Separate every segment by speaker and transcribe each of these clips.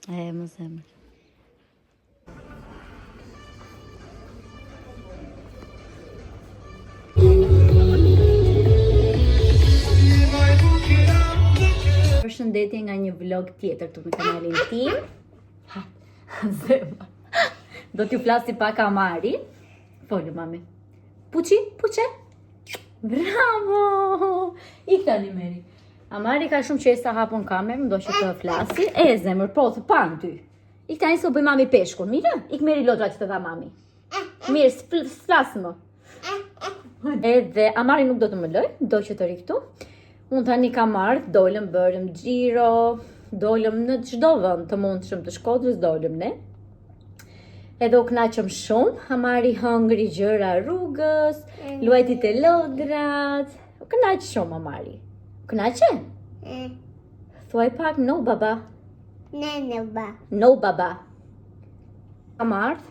Speaker 1: Më zemër. Përshëndetje nga një vlog tjetër të në kanalin tim. Zemër. Do t'ju flasi pak Amari. Folë, mami. Puqi, puqe. Bravo! Ik tani Meri. Amari ka shumë qesa hapun kamerë, më do që të flasi. Zemër, po, të pan ty. Ik tani se u bëj mami peshkun, mire? Ik Meri lodra që të dha mami. Mirë, s'flasë më. Edhe Amari nuk do të më loj, do që të riktu. Unë tani kam ardhë, dollëm, bërëm gjiro, dollëm në çdo vend të mundshëm të Shkodrës, dollëm ne. Edhe u knaqëm shumë, Amari hëngri gjëra rrugës, luajti te lodrat. U knaq shumë Amari. U knaqe? Thuaj pak no baba. No baba. Kam ardhë,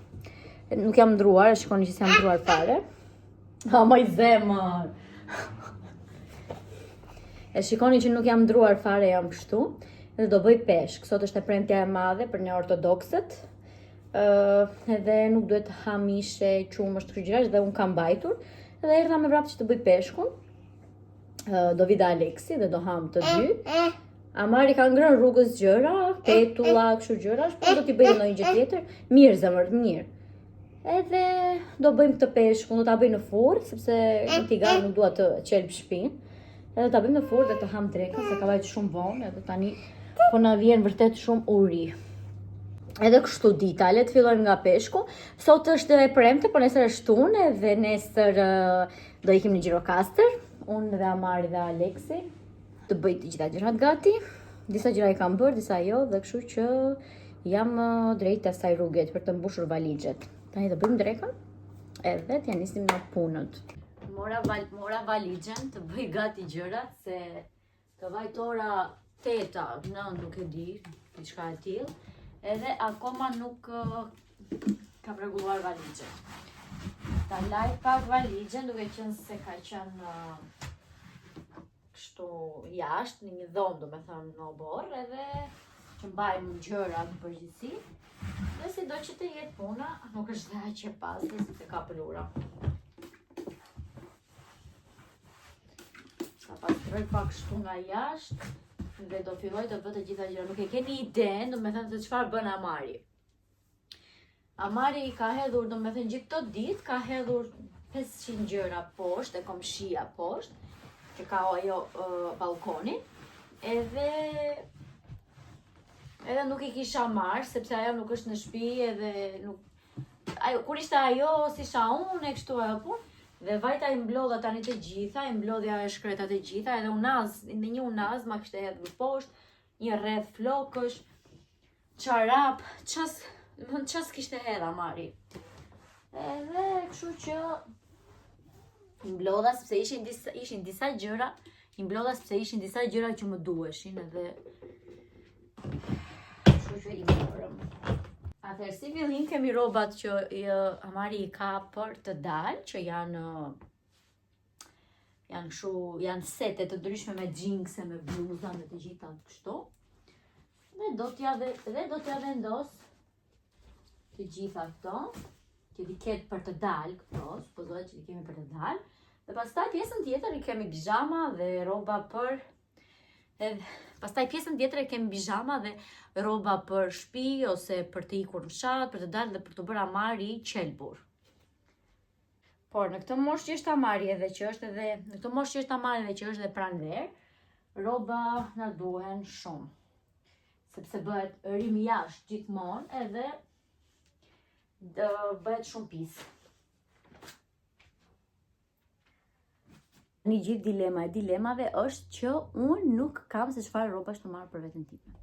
Speaker 1: nuk jam ndruar, e shikoni që s'jam ndruar fare. Moj zemër. E shikoni që nuk jam ndruar fare, jam kështu. Dhe do bëj peshk. Sot është e premtja e madhe për një ortodokset. Edhe nuk duhet të ha mishe, qumë, është krygjirash dhe unë kam bajtur. Edhe erdha me vrapë që të bëj peshkun. Do vida Aleksi dhe do ham të dy. Amari ka ngrënë rrugës gjëra, petulla, kështu gjëra, po do t'i bëjmë ndonjë gjë tjetër. Mirë zemër, mirë. Edhe do bëjmë këtë peshkun, do ta bëj në furrë, sepse në tigar nuk dua të qelb shtëpinë. Edhe ta bëjmë në furrë dhe të ham drekën, se ka vajtë shumë vonë, edhe tani po na vjen vërtet shumë uri. Edhe kështu dita, le të fillojmë nga peshku. Sot është e premte, por nesër është tunë dhe nesër do ikim në Gjirokastër. Unë dhe Amari dhe Aleksi. Të bëj të gjitha gjërat gati. Disa gjëra i kam bërë, disa jo, dhe kështu që jam drejt asaj rruget për të mbushur valixhet. Tani do bëjmë drekën edhe t'ja nisim në punët. Mora valixhen të bëj gati gjërat se të vajt ora 8, 9, nuk e di, diçka e tillë. Edhe akoma nuk kam rregulluar valixhen. Ta laj pak valixhen duke qenë se ka qenë kështu jashtë, në një dhomë domethënë në obor, edhe që mbajmë gjëra në përgjithësi. Dhe si do që të jetë puna, nuk është dhe aq e pastër si të ka pëllura. Ta pastroj pak kështu nga jashtë. Dhe do filloj të vë të gjitha gjëra. Nuk e keni iden, do me thënë se çfarë bën Amari. Amari ka hedhur, do me thënë gjithë këto ditë, ka hedhur 500 gjëra poshtë, e komshia poshtë, që ka ajo balkoni. Edhe nuk i kisha marrë, sepse ajo nuk është në shtëpi, edhe nuk... Kur ishte ajo, si isha unë, e kështu ajo punë, dhe vajta i mblodha tani të gjitha, i mblodhja e shkretat e gjitha, edhe në një unaz ma kishte hedhur poshtë, një rreth flokësh, çarap, ças kishte hedha Mari. Edhe kështu që i mblodha sepse ishin disa gjëra, që më duheshin edhe kështu që i morëm. Atëherë, si fillim kemi robat që Amari i ka për të dalë, që janë sete të ndryshme me xhinkse, me bluza, me të gjitha kështu. Dhe do t'ja vendos të gjitha këto, që i ketë për të dalë këto, supozohet që i kemi për të dalë. Dhe pastaj pjesën tjetër i kemi pijama dhe roba për... Pastaj pjesën tjetër e kemi pijama dhe roba për shtëpi ose për të ikur në fshat, për të dalë dhe për të bërë Amari qelbur. Por në këtë moshë që është Amari edhe që është edhe pranverë, roba na duhen shumë. Sepse bëhet rrim jashtë gjithmonë edhe bëhet shumë pisë. Një gjithë dilema e dilemave është që unë nuk kam se çfarë rrobash të marrë për veten time.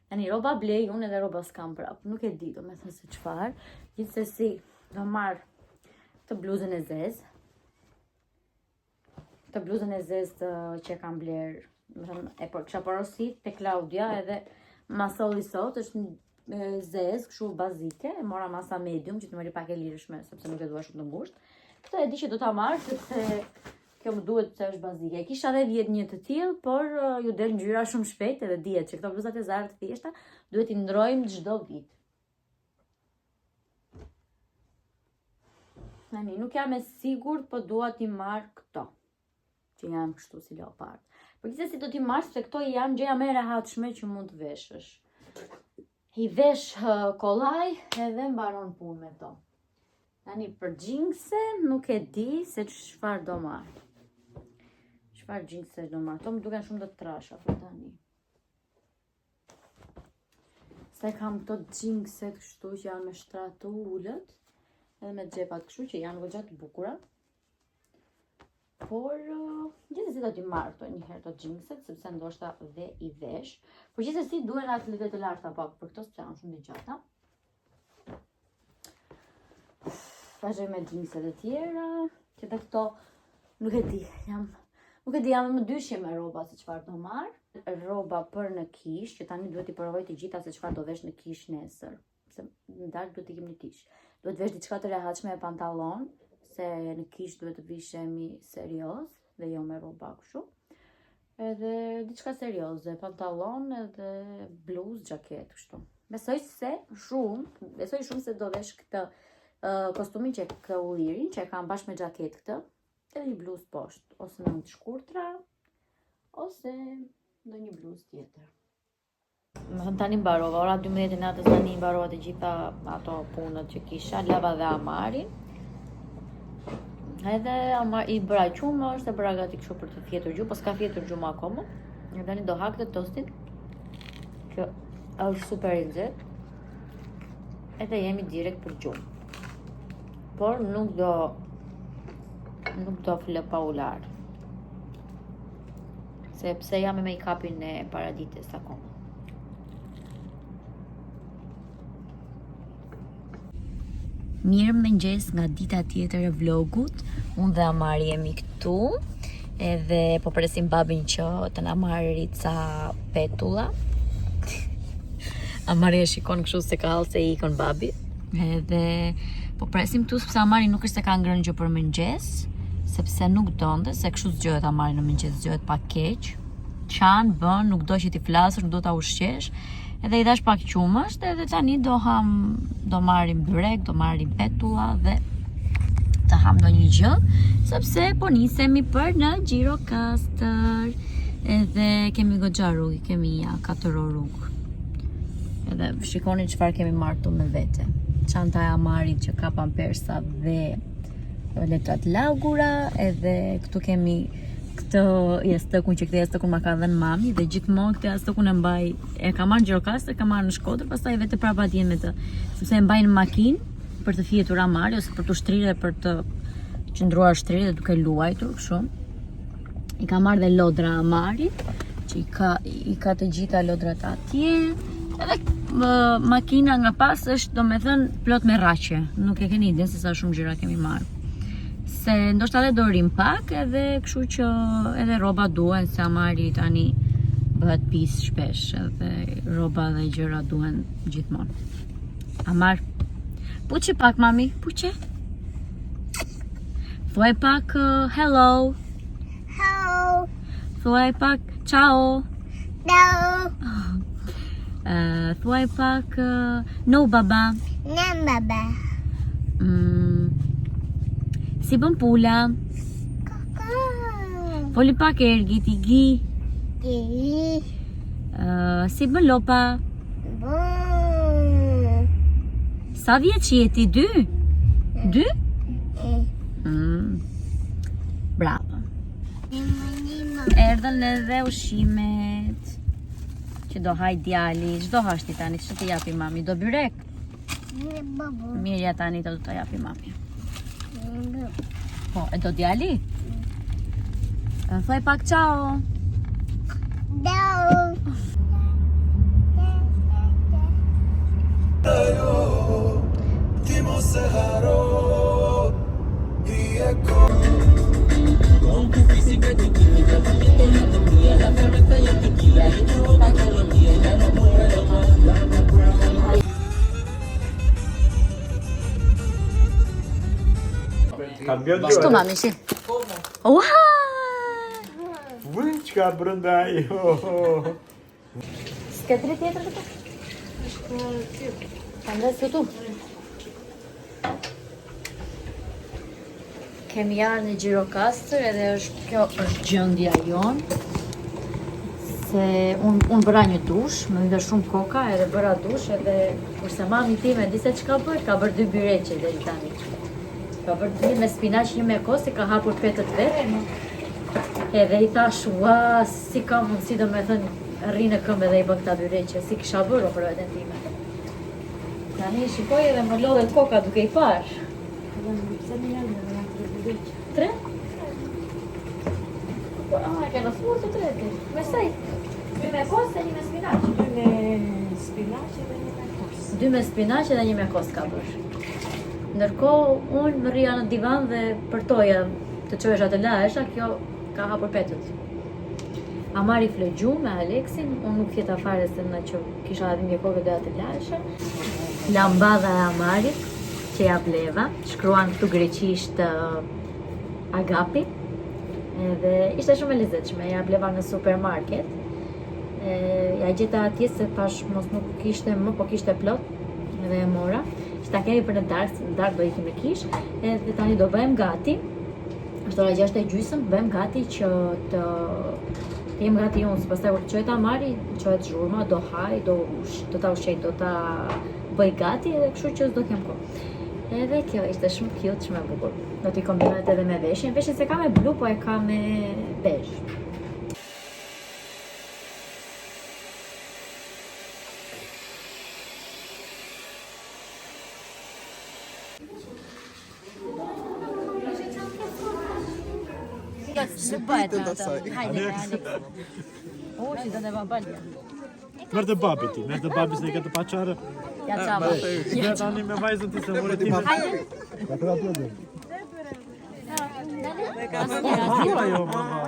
Speaker 1: Tani rroba blej, unë edhe rroba s'kam prapë, nuk e di domethënë se çfarë. Gjithsesi do marr të bluzën e zezë. Të bluzën e zezë që kam bler, domethënë e kisha porosit te Claudia edhe masolli sot është një zezë, kështu bazike, e mora masa medium që të më ri pak e lirshme sepse nuk e dua shumë të ngushtë. Këtë e di që do ta marr sepse kjo më duhet se është bazike. Kisha edhe 10 një të tillë, por ju del ngjyra shumë shpejt edhe dihet që këto bluzat e Zara të thjeshta duhet i ndrojmë çdo vit. Tani nuk jam e sigurt, po dua t'i marr këto, që janë kështu si leopard. Por gjithsesi do t'i marr se këto janë gjëja më e rehatshme që mund të veshësh. I vesh kollaj edhe mbaron punë me to. Tani për xhinse nuk e di se çfarë do marr. Çfarë xhinse do marr? To më duken shumë të trasha për tani. Se kam këto xhinse kështu që janë me shtratë ulët, edhe me xhepat kështu që janë goxha të bukura. Por gjithsesi do t'i marr këto një herë të xhinset, sepse ndoshta dhe i vesh. Por gjithsesi duhen atlete të larta pak për këto, sepse janë shumë të gjata. Vazhdoj me xhinset e tjera, që dhe këto nuk e di, jam më dyshje me rroba se çfarë do marr. Rroba për në kish, që tani duhet i provoj të gjitha se çfarë do vesh në kish nesër, se në darkë duhet i kem në kish. Duhet vesh diçka të rehatshme e pantallon, se në kish duhet të vishemi serioz dhe jo me rroba kështu. Edhe diçka serioze, pantallon edhe bluzë, xhaketë kështu. Besoj shumë se do vesh këtë kostumin që ka ullirin, që e kam bashkë me xhaketë këtë, edhe një bluzë poshtë, ose në të shkurtra, ose në një bluzë tjetër. Më thënë tani mbarova, ora 12 natës tani mbarova të gjitha ato punët që kisha, lava dhe amarin. Edhe i bëra qumë, është e bëra gati kështu për të fjetur gjumë, po s'ka fjetur gjumë akoma. Edhe tani do hak të tostin, që është super i nxehtë. Edhe jemi direkt për gjumë. Por nuk do flë pa u larë. Sepse jam me make-upin e paradites akoma. Mirë mëngjes nga dita tjetër e vlogut. Unë dhe Amari jemi këtu. Edhe po presim babin që të na marrë ca petulla. Amari e shikon kështu se ka hallë se i ikon babi. Edhe po presim këtu sepse Amari nuk është se ka ngrënë gjë për mëngjes, sepse nuk donte, se kështu zgjohet Amari në mëngjes, zgjohet pak keq. Çan bën, nuk do që ti flasësh, nuk do ta ushqesh. Edhe i dash pak qumësht, edhe tani do marrim byrek, do marrim petulla dhe të ham ndonjë gjë, sepse po nisemi për në Gjirokastër. Edhe kemi goxha rrugë, kemi 4 orë rrugë. Edhe shikoni çfarë kemi marrë me vete. Çanta e Amarit që ka pampersa dhe letrat lagura, edhe këtu kemi këtë jastëkun që këtë jastëkun ma ka dhënë mami dhe gjithmonë këtë jastëkun e mbaj, e ka marrë në Gjirokastër, e ka marrë në Shkodër, pastaj vetë prapa atje me të, sepse e mbaj në makinë për të fjetur Amari ose për të ushtrirë, për të qëndruar shtrirë dhe duke luajtur kështu. I ka marrë dhe lodra Amari, që i ka të gjitha lodrat atje. Edhe makina nga pas është, domethënë, plot me rraqe. Nuk e keni idenë se sa shumë gjëra kemi marrë. Se ndoshta edhe do rrim pak, edhe kështu që edhe rroba duhen, se Amari tani bëhet pis shpesh, edhe rroba dhe gjëra duhen gjithmonë. Amar, puqe pak mami, puqe. Thuaj pak hello.
Speaker 2: Hello.
Speaker 1: Thuaj pak ciao.
Speaker 2: No.
Speaker 1: Thuaj pak no baba.
Speaker 2: No baba.
Speaker 1: Si bën pula?
Speaker 2: Kaka.
Speaker 1: Foli pak ergit i gi.
Speaker 2: Gi.
Speaker 1: Si bën lopa?
Speaker 2: Bon.
Speaker 1: Sa vjeç jeti? 2? 2? Bravo. Erdhën edhe ushqimet që do haj djali. Ç'do hash ti tani? Ç'të japi mami? Do byrek?
Speaker 2: Babo.
Speaker 1: Mirë, ja tani do të japi mami. Po, e do djali? Thuaj pak ciao.
Speaker 2: No.
Speaker 3: Cambió el
Speaker 1: Sto mami, sì. Wow!
Speaker 3: Qka brënda i,
Speaker 1: S'ke tri tjetër këtu? Andaj këtu. Kemi jarë në Gjirokastër edhe kjo është gjendja jonë. Se unë bëra një dush, më ndër shumë koka edhe bëra dush edhe kurse mami time di se çka bërë, ka bërë 2 byreqe deri tani. Ka bërë 2 me spinaq, 1 me kos, i ka hapur petët vetë. Edhe i thash, ua, si ka mundësi do me thënë, rri në këmbë edhe i bën këta byreqe, si kisha bërë për veten time. Tani shikoj edhe më lodhet koka duke i parë. Tre? E ke në smurë të treti. Me sej? 2 me kos e 1 me spinaq. 2 me spinaq edhe 1 me kos ka bërë. Ndërkohë, unë më rria në divan dhe përtoja të qojësha të lahesha, kjo ka hapur petët. Amari flëgju me Aleksin, unë nuk fjeta fare se në që kisha adhim një kohë dhe të lahesha. Lambada e Amarit, që ja bleva, shkruan këtu greqisht Agapi. Edhe ishte shumë e lezetshme, ja bleva në supermarket. Ja gjeta atje se pash mos nuk kishte më, po kishte plot, edhe e mora. Që ta kemi për në darkë do ikim me kish, edhe tani do bëhem gati. Është ora 6:30, bëhem gati që të jem gati unë, se pastaj kur të qohet Amari, qohet zhurma, do haj, do ta ushqej, do ta bëj gati edhe kështu që s'do kem kohë. Edhe kjo ishte shumë cute, shumë e bukur. Do t'i kombinohet edhe me veshjen. Veshjen se ka me blu, po e ka me bezh. Së bëhet me atë. Hajde. O, që të dhe babalja.
Speaker 3: Merë të babi ti, merë të babi se i këtë paqarë.
Speaker 1: Ja qaba.
Speaker 3: Merë tani me vajzën ti se more ti.
Speaker 1: Hajde.
Speaker 3: Asnjëra jo, mama.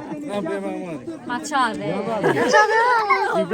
Speaker 1: Maqave.